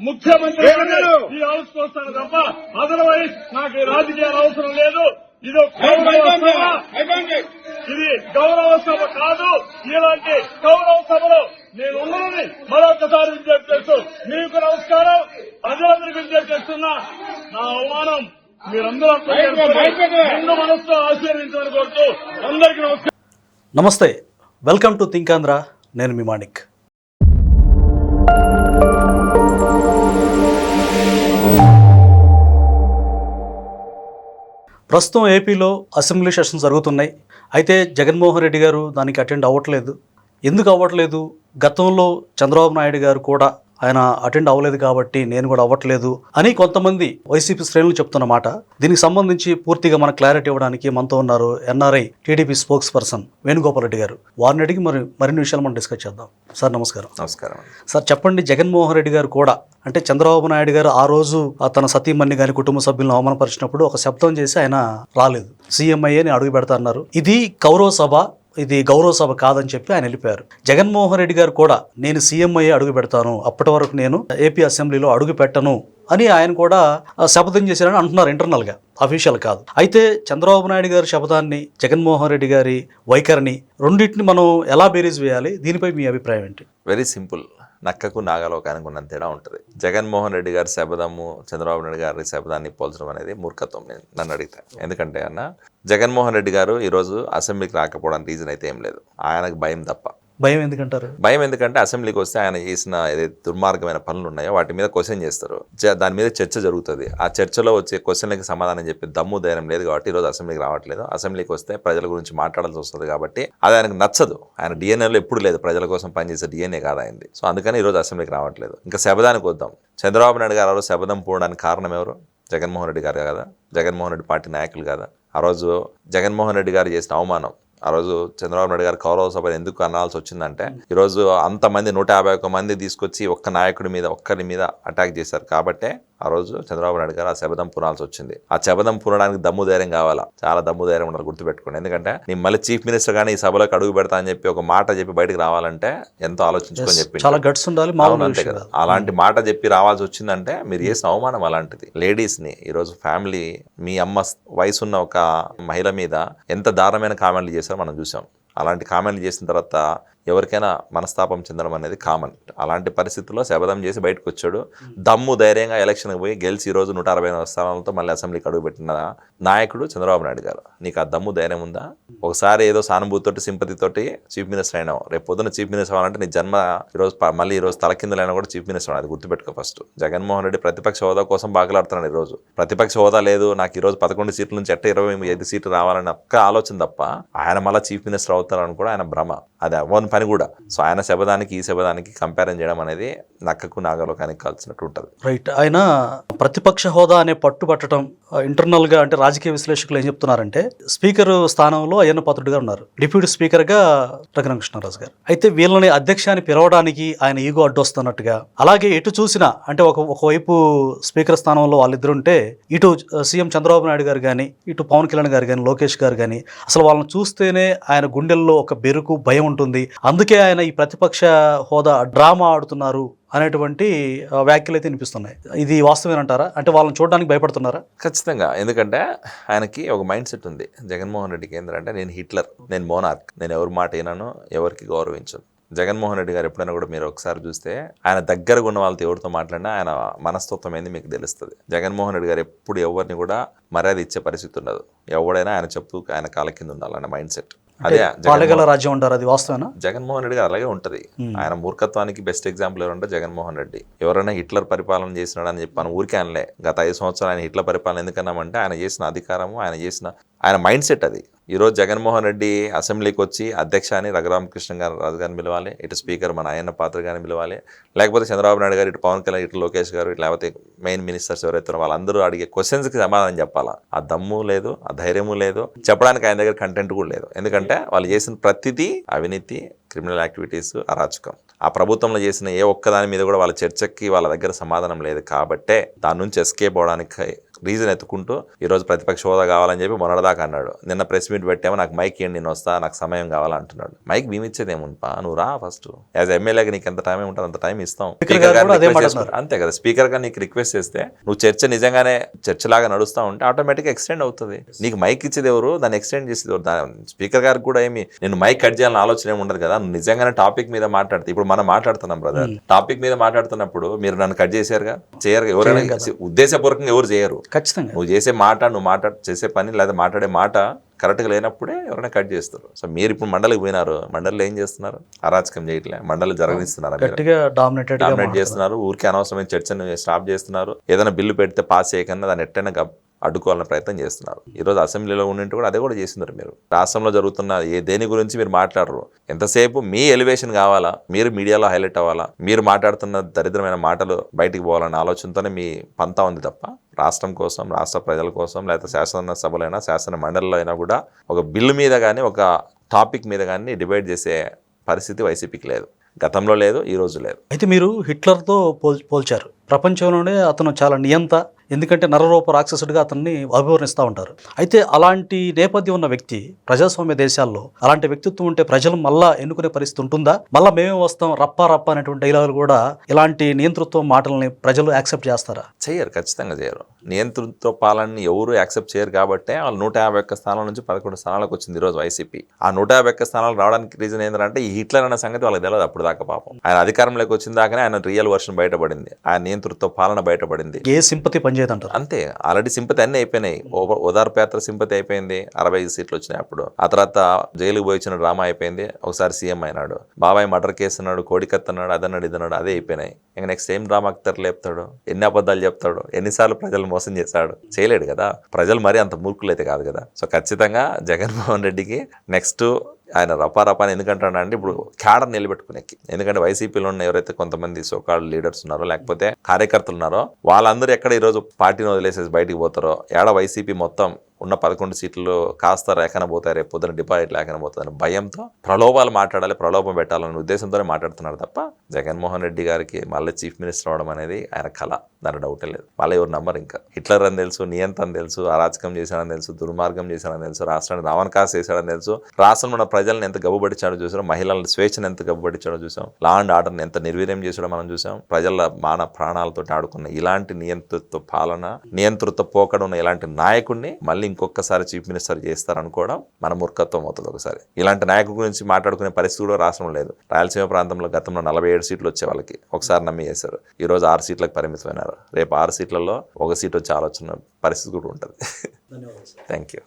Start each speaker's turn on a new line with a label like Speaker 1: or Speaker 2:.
Speaker 1: ముఖ్యమంత్రి ఈ హౌస్ వస్తాను తప్ప అదర్వైజ్ నాకు రాజకీయాలు అవసరం లేదు. ఇది గౌరవ సభ కాదు. ఇలాంటి గౌరవ సభలో నేను ఉన్నదని మరొకసారి విజ్ఞప్తి చేస్తూ మీకు నమస్కారం. ప్రజలందరికీ విజ్ఞప్తి చేస్తున్నా. నా అవమానం మీరందరూ రెండు మనసుతో ఆశీర్వదించాలని కోరుతూ అందరికీ నమస్కారం.
Speaker 2: నమస్తే, వెల్కమ్ టు థింక్ ఆంధ్ర. నేను మీ మాణిక్. ప్రస్తుతం ఏపీలో అసెంబ్లీ సెషన్స్ జరుగుతున్నాయి. అయితే జగన్మోహన్ రెడ్డి గారు దానికి అటెండ్ అవ్వట్లేదు. ఎందుకు అవ్వట్లేదు? గతంలో చంద్రబాబు నాయుడు గారు కూడా ఆయన అటెండ్ అవ్వలేదు కాబట్టి నేను కూడా అవ్వట్లేదు అని కొంతమంది వైసీపీ శ్రేణులు చెప్తున్న మాట. దీనికి సంబంధించి పూర్తిగా మన క్లారిటీ ఇవ్వడానికి మనతో ఉన్నారు NRI TDP spokes person Venugopal Reddy గారు. వారిని అడిగి మరిన్ని విషయాలు మనం డిస్కస్ చేద్దాం. సార్ నమస్కారం.
Speaker 3: నమస్కారం
Speaker 2: సార్, చెప్పండి, జగన్మోహన్ రెడ్డి గారు కూడా అంటే చంద్రబాబు నాయుడు గారు ఆ రోజు తన సతీమణిని కానీ కుటుంబ సభ్యులను అవమానపరిచినప్పుడు ఒక శబ్దం చేసి ఆయన రాలేదు, సీఎంఐని అడుగు పెడతా అన్నారు. ఇది కౌరవ సభ, ఇది గౌరవ సభ కాదని చెప్పి ఆయన వెళ్ళిపోయారు. జగన్మోహన్ రెడ్డి గారు కూడా నేను సీఎం అయ్యే అడుగు పెడతాను, అప్పటి వరకు నేను ఏపీ అసెంబ్లీలో అడుగు పెట్టను అని ఆయన కూడా శపథం చేశారని అంటున్నారు ఇంటర్నల్గా, అఫీషియల్ కాదు. అయితే చంద్రబాబు నాయుడు గారి శపథాన్ని, జగన్మోహన్ రెడ్డి గారి వైఖరిని రెండింటిని మనం ఎలా బేరీజ్ వేయాలి? దీనిపై మీ అభిప్రాయం ఏంటి?
Speaker 3: Very simple. నక్కకు నాగలోకానికి ఉన్న తేడా ఉంటుంది. జగన్మోహన్ రెడ్డి గారి శపథము చంద్రబాబు నాయుడు గారి శపథాన్ని పోల్చడం అనేది మూర్ఖత్వం నన్ను అడిగితే. ఎందుకంటే అన్న, జగన్మోహన్ రెడ్డి గారు ఈరోజు అసెంబ్లీకి రాకపోవడానికి రీజన్ అయితే ఏం లేదు. ఆయనకు భయం తప్ప.
Speaker 2: భయం ఎందుకంటారు?
Speaker 3: భయం ఎందుకంటే అసెంబ్లీకి వస్తే ఆయన చేసిన ఏదైతే దుర్మార్గమైన పనులు ఉన్నాయో వాటి మీద క్వశ్చన్ చేస్తారు. దాని మీద చర్చ జరుగుతుంది. ఆ చర్చలో వచ్చే క్వశ్చన్లకి సమాధానం చెప్పి దమ్ము ధైర్యం లేదు కాబట్టి ఈరోజు అసెంబ్లీకి రావట్లేదు. అసెంబ్లీకి వస్తే ప్రజల గురించి మాట్లాడాల్సి వస్తుంది కాబట్టి అది ఆయనకు నచ్చదు. ఆయన డిఎన్ఏలో ఎప్పుడు లేదు, ప్రజల కోసం పనిచేసే డిఎన్ఏ కాదు అయింది. సో అందుకని ఈరోజు అసెంబ్లీకి రావట్లేదు. ఇంకా శపథానికి వద్దాం. చంద్రబాబు నాయుడు గారు శపథం పోవడానికి కారణం ఎవరు? జగన్మోహన్ రెడ్డి గారు కదా, జగన్మోహన్ రెడ్డి పార్టీ నాయకులు కదా. ఆ రోజు జగన్మోహన్ రెడ్డి గారు చేసిన అవమానం, ఆ రోజు చంద్రబాబు నాయుడు గారు కౌరవ సభ ఎందుకు అనాల్సి వచ్చిందంటే, ఈరోజు అంతమంది 151 మంది తీసుకొచ్చి ఒక్క నాయకుడి మీద ఒక్కరి మీద అటాక్ చేశారు కాబట్టే ఆ రోజు చంద్రబాబు నాయుడు గారు ఆ శపథం పూనాల్సి వచ్చింది. ఆ శపథం పూనడానికి దమ్ము ధైర్యం కావాలా, చాలా దమ్ము ధైర్యం ఉండాలి, గుర్తుపెట్టుకోండి. ఎందుకంటే నేను మళ్ళీ చీఫ్ మినిస్టర్ కానీ ఈ సభలోకి అడుగు పెడతా అని చెప్పి ఒక మాట చెప్పి బయటకు రావాలంటే ఎంతో ఆలోచించుకొని చెప్పి
Speaker 2: చాలా గట్స్ ఉండాలి.
Speaker 3: అంతే కదా. అలాంటి మాట చెప్పి రావాల్సి వచ్చిందంటే మీరు చేసిన అవమానం అలాంటిది. లేడీస్ని ఈరోజు ఫ్యామిలీ, మీ అమ్మ వయసున్న ఒక మహిళ మీద ఎంత దారుణమైన కామెంట్లు చేశారో మనం చూసాం. అలాంటి కామెంట్లు చేసిన తర్వాత ఎవరికైనా మనస్తాపం చెందడం అనేది కామన్. అలాంటి పరిస్థితుల్లో శపథం చేసి బయటకు వచ్చాడు. దమ్ము ధైర్యంగా ఎలక్షన్కి పోయి గెలిచి ఈరోజు 160 స్థానాలతో మళ్ళీ అసెంబ్లీకి అడుగుపెట్టిన నాయకుడు చంద్రబాబు నాయుడు గారు. నీకు ఆ దమ్ము ధైర్యం ఉందా? ఒకసారి ఏదో సానుభూతితోటి సింపతితోటి చీఫ్ మినిస్టర్ అయినావు, రేపు పొద్దున చీఫ్ మినిస్టర్ అవ్వాలంటే నీ జన్మ ఈరోజు తలకిందులైనా కూడా చీఫ్ మినిస్టర్ అది గుర్తుపెట్టుకో ఫస్ట్. జగన్మోహన్ రెడ్డి ప్రతిపక్ష హోదా కోసం బాగులాడుతున్నాడు. ఈరోజు ప్రతిపక్ష హోదా లేదు, నాకు ఈరోజు 11 సీట్ల నుంచి 25 సీట్లు రావాలని ఒక్క ఆలోచన తప్ప ఆయన మళ్ళీ చీఫ్ మినిస్టర్ అవుతారని కూడా ఆయన భ్రమ. అది అవ్వని పని కూడా. సో ఆయన శపథానికి ఈ శపథానికి కంపారిజన్ చేయడం అనేది నక్కకు నాగలోకానికి కాల్సినట్టు ఉంటుంది.
Speaker 2: రైట్. ఆయన ప్రతిపక్ష హోదా అనే పట్టుబట్టడం ఇంటర్నల్ గా, అంటే రాజకీయ విశ్లేషకులు ఏం చెప్తున్నారంటే, స్పీకర్ స్థానంలో అయ్యన్న పాత్రుడు గారు ఉన్నారు, డిప్యూటీ స్పీకర్ గా రఘురామకృష్ణరాజు గారు. అయితే వీళ్ళని అధ్యక్షాన్ని పిలవడానికి ఆయన ఈగో అడ్డొస్తున్నట్టుగా, అలాగే ఎటు చూసినా అంటే ఒకవైపు స్పీకర్ స్థానంలో వాళ్ళిద్దరు ఉంటే, ఇటు సీఎం చంద్రబాబు నాయుడు గారు కానీ, ఇటు పవన్ కళ్యాణ్ గారు కానీ, లోకేష్ గారు కానీ, అసలు వాళ్ళని చూస్తేనే ఆయన గుండెల్లో ఒక బెరుకు భయం ఉంటుంది. అందుకే ఆయన ఈ ప్రతిపక్ష హోదా డ్రామా ఆడుతున్నారు అనేటువంటి వ్యాఖ్యలు అయితే వినిపిస్తున్నాయి. ఇది వాస్తవేనంటారా? అంటే వాళ్ళని చూడడానికి భయపడుతున్నారా?
Speaker 3: ఖచ్చితంగా. ఎందుకంటే ఆయనకి ఒక మైండ్ సెట్ ఉంది. జగన్మోహన్ రెడ్డికి ఏంటంటే, నేను హిట్లర్, నేను మోనార్క్, నేను ఎవరి మాట వినను, ఎవరికి గౌరవించను. జగన్మోహన్ రెడ్డి గారు ఎప్పుడైనా కూడా మీరు ఒకసారి చూస్తే ఆయన దగ్గరగా ఉన్న వాళ్ళతో ఎవరితో మాట్లాడినా ఆయన మనస్తత్వం ఏంది మీకు తెలుస్తుంది. జగన్మోహన్ రెడ్డి గారు ఎప్పుడు ఎవరిని కూడా మర్యాద ఇచ్చే పరిస్థితి ఉండదు. ఎవడైనా ఆయన చెప్పు ఆయన కాళ్ళ కింద ఉండాలన్న మైండ్ సెట్. అదే
Speaker 2: రాజ్యం ఉంటారు. అది వాస్తవేనా?
Speaker 3: జగన్మోహన్ రెడ్డి గారు అలాగే ఉంటుంది. ఆయన మూర్ఖత్వానికి బెస్ట్ ఎగ్జాంపుల్ ఎవరంటే జగన్మోహన్ రెడ్డి. ఎవరైనా హిట్లర్ పరిపాలన చేసినాడు అని చెప్పి మనం ఊరికే అనలే. గత 5 సంవత్సరాలు ఆయన హిట్లర్ పరిపాలన ఎందుకన్నామంటే ఆయన చేసిన అధికారము, ఆయన మైండ్ సెట్ అది. ఈరోజు జగన్మోహన్ రెడ్డి అసెంబ్లీకి వచ్చి అధ్యక్ష అని రాజు గారిని పిలవాలి, ఇటు స్పీకర్ మన అయ్యన్న పాత్ర గారిని పిలవాలి, లేకపోతే చంద్రబాబు నాయుడు గారు, ఇటు పవన్ కళ్యాణ్, ఇటు లోకేష్ గారు, లేకపోతే మెయిన్ మినిస్టర్స్ ఎవరైతే వాళ్ళందరూ అడిగే క్వశ్చన్స్కి సమాధానం చెప్పాలా. ఆ దమ్ము లేదు, ఆ ధైర్యము లేదు, చెప్పడానికి ఆయన దగ్గర కంటెంట్ కూడా లేదు. ఎందుకంటే వాళ్ళు చేసిన ప్రతిదీ అవినీతి, క్రిమినల్ యాక్టివిటీస్, అరాచకం. ఆ ప్రభుత్వంలో చేసిన ఏ ఒక్కదాని మీద కూడా వాళ్ళ చర్చకి వాళ్ళ దగ్గర సమాధానం లేదు కాబట్టే దాని నుంచి ఎస్కేప్ అవడానికి రీజన్ ఎత్తుకుంటూ ఈరోజు ప్రతిపక్ష హోదా కావాలని చెప్పి మొన్నటిదాకా అన్నాడు. నిన్న ప్రెస్ మీట్ పెట్టామో నాకు మైక్ ఇవ్వండి, నేను వస్తా, నాకు సమయం కావాలంటున్నాడు. మైక్ మేము ఇచ్చేది ఏముంపా, నువ్వు రా ఫస్ట్. యాజ్ ఎమ్మెల్యేగా నీకు ఎంత టైం ఉంటుంది అంత టైం ఇస్తాం. స్పీకర్ గారు అంతే కదా, స్పీకర్ గా నీకు రిక్వెస్ట్ చేస్తే నువ్వు చర్చ నిజంగానే చర్చలాగా నడుస్తూ ఉంటే ఆటోమేటిక్గా ఎక్స్టెండ్ అవుతుంది. నీకు మైక్ ఇచ్చేది ఎవరు, దాన్ని ఎక్స్టెండ్ చేసేది ఎవరు? స్పీకర్ గారికి కూడా ఏమి నేను మైక్ కట్ చేయాలని ఆలోచన ఏమి ఉండదు కదా. నువ్వు నిజంగానే టాపిక్ మీద మాట్లాడితే, ఇప్పుడు మనం మాట్లాడుతున్నాం బ్రదర్, టాపిక్ మీద మాట్లాడుతున్నప్పుడు మీరు నన్ను కట్ చేశారుగా, చేయరు. ఎవరైనా ఉద్దేశపూర్వకంగా ఎవరు చేయరు.
Speaker 2: ఖచ్చితంగా
Speaker 3: నువ్వు చేసే మాట, నువ్వు చేసే పని లేదా మాట్లాడే మాట కరెక్ట్గా లేనప్పుడే ఎవరైనా కట్ చేస్తారు. సో మీరు ఇప్పుడు మండలికి పోయినారు, మండలిలో ఏం చేస్తున్నారు? అరాచకం చేయట్లే, మండలి జరగనిస్తున్నారు, డామినేట్ చేస్తున్నారు, ఊరికే అనవసరమైన చర్చను స్టాప్ చేస్తున్నారు. ఏదైనా బిల్లు పెడితే పాస్ చేయకుండా దాన్ని ఎట్టైనా అడ్డుకోవాలనే ప్రయత్నం చేస్తున్నారు. ఈరోజు అసెంబ్లీలో ఉండింటి కూడా అదే కూడా చేస్తున్నారు. మీరు రాష్ట్రంలో జరుగుతున్న దేని గురించి మీరు మాట్లాడరు. ఎంతసేపు మీ ఎలివేషన్ కావాలా, మీరు మీడియాలో హైలైట్ అవ్వాలా, మీరు మాట్లాడుతున్న దరిద్రమైన మాటలు బయటికి పోవాలనే ఆలోచనతోనే మీ పంతా ఉంది తప్ప రాష్ట్రం కోసం, రాష్ట్ర ప్రజల కోసం, లేకపోతే శాసనసభలైనా శాసన మండలిలో అయినా కూడా ఒక బిల్లు మీద కానీ ఒక టాపిక్ మీద కానీ డిబేట్ చేసే పరిస్థితి వైసీపీకి లేదు. గతంలో లేదు, ఈ రోజు లేదు.
Speaker 2: అయితే మీరు హిట్లర్తో పోల్చారు. ప్రపంచంలోనే అతను చాలా నియంత, ఎందుకంటే నరరూప రాక్షసుడిగా అతన్ని అభివర్ణిస్తూ ఉంటారు. అయితే అలాంటి నేపథ్యం ఉన్న వ్యక్తి ప్రజాస్వామ్య దేశాల్లో అలాంటి వ్యక్తిత్వం ఉంటే ప్రజలు మళ్ళా ఎన్నుకునే పరిస్థితి ఉంటుందా? మళ్ళీ మేమే వస్తాం రప్ప రప్ప అనేటువంటి డైలాగులు కూడా ఇలాంటి నియంతృత్వ మాటల్ని ప్రజలు యాక్సెప్ట్ చేస్తారా?
Speaker 3: చేయరు, ఖచ్చితంగా చేయరు. నియంతృత్వ పాలనని ఎవరు యాక్సెప్ట్ చేయరు కాబట్టి వాళ్ళు 151 స్థానాల నుంచి 11 స్థానాలకు వచ్చింది ఈరోజు వైసీపీ. ఆ 151 స్థానాలు రావడానికి రీజన్ ఏంటంటే ఈ హిట్లర్ అనే సంగతి వాళ్ళకి తెలియదు అప్పుడు దాకా. పాపం ఆయన అధికారంలోకి వచ్చిన దాకానే ఆయన రియల్ వర్షన్ బయటపడింది, ఆయన నియంతృత్వ పాలన బయటపడింది.
Speaker 2: ఏ సింపతి పనిచేయదంటారు
Speaker 3: అంతే. ఆల్రెడీ సింపతి అన్నీ అయిపోయినాయి. ఓదార్పు యాత్ర సింపతి అయిపోయింది, 65 సీట్లు వచ్చినాయి అప్పుడు. ఆ తర్వాత జైలుకు పోయి వచ్చిన డ్రామా అయిపోయింది, ఒకసారి సీఎం అయినాడు, బాబాయ్ మర్డర్ కేసు అన్నాడు, కోడికత్ అన్నాడు, అదన్నాడు ఇదన్నాడు, అదే అయిపోయినాయి. ఇంకా నెక్స్ట్ ఏం డ్రామాకి తెరలేపుతాడు, ఎన్ని అబద్ధాలు చెప్తాడు, ఎన్నిసార్లు ప్రజలు మోసం చేశాడు, చేయలేడు కదా. ప్రజలు మరీ అంత మూర్ఖులు అయితే కాదు కదా. సో ఖచ్చితంగా జగన్మోహన్ రెడ్డికి నెక్స్ట్ ఆయన రపారపాని ఎందుకంటాడంటే ఇప్పుడు క్యాడర్ నిలబెట్టుకునేకి. ఎందుకంటే వైసీపీలో ఉన్న ఎవరైతే కొంతమంది సోకాల్డ్ లీడర్స్ ఉన్నారో లేకపోతే కార్యకర్తలు ఉన్నారో వాళ్ళందరూ ఎక్కడ ఈరోజు పార్టీని వదిలేసేసి బయటికి పోతారో, ఏడ వైసీపీ మొత్తం ఉన్న 11 సీట్లు కాస్త లేకన పోతాయి, రేపు పొద్దున డిపాజిట్ లేకన పోతుందని భయంతో ప్రలోభాలు మాట్లాడాలి, ప్రలోభం పెట్టాలనే ఉద్దేశంతోనే మాట్లాడుతున్నారు తప్ప జగన్మోహన్ రెడ్డి గారికి మళ్ళీ చీఫ్ మినిస్టర్ అవడం అనేది ఆయన కళ, దాని డౌటే లేదు. మళ్ళీ ఎవరు నమ్మరు. ఇంకా హిట్లర్ అని తెలుసు, నియంత అని తెలుసు, అరాచకం చేశాడని తెలుసు, దుర్మార్గం చేశాడని తెలుసు, రాష్ట్రాన్ని రావణకాశ చేశాడని తెలుసు, రాష్ట్రంలో ఉన్న ప్రజలను ఎంత గబ్బుపడిచాడో చూసాం, మహిళల స్వేచ్ఛను ఎంత గబ్బుపడిచాడో చూసాం, లా అండ్ ఆర్డర్ని ఎంత నిర్వీర్యం చేసాడో మనం చూసాం, ప్రజల మాన ప్రాణాలతో ఆడుకున్న ఇలాంటి నియంతృత్వ పాలన, నియంతృత్వ పోకడ ఉన్న ఇలాంటి నాయకుడిని మళ్ళీ ఇంకొకసారి చీఫ్ మినిస్టర్ చేస్తారనుకోవడం మన మూర్ఖత్వం అవుతుంది. ఒకసారి ఇలాంటి నాయకుడి గురించి మాట్లాడుకునే పరిస్థితి కూడా రాష్ట్రం లేదు. రాయలసీమ ప్రాంతంలో గతంలో 47 సీట్లు వచ్చే వాళ్ళకి ఒకసారి నమ్మి చేశారు, ఈరోజు 6 సీట్లకు పరిమితమైనారు. రేపు 6 సీట్లలో 1 సీట్ వచ్చే ఆలోచన పరిస్థితి కూడా ఉంటుంది. Thank you.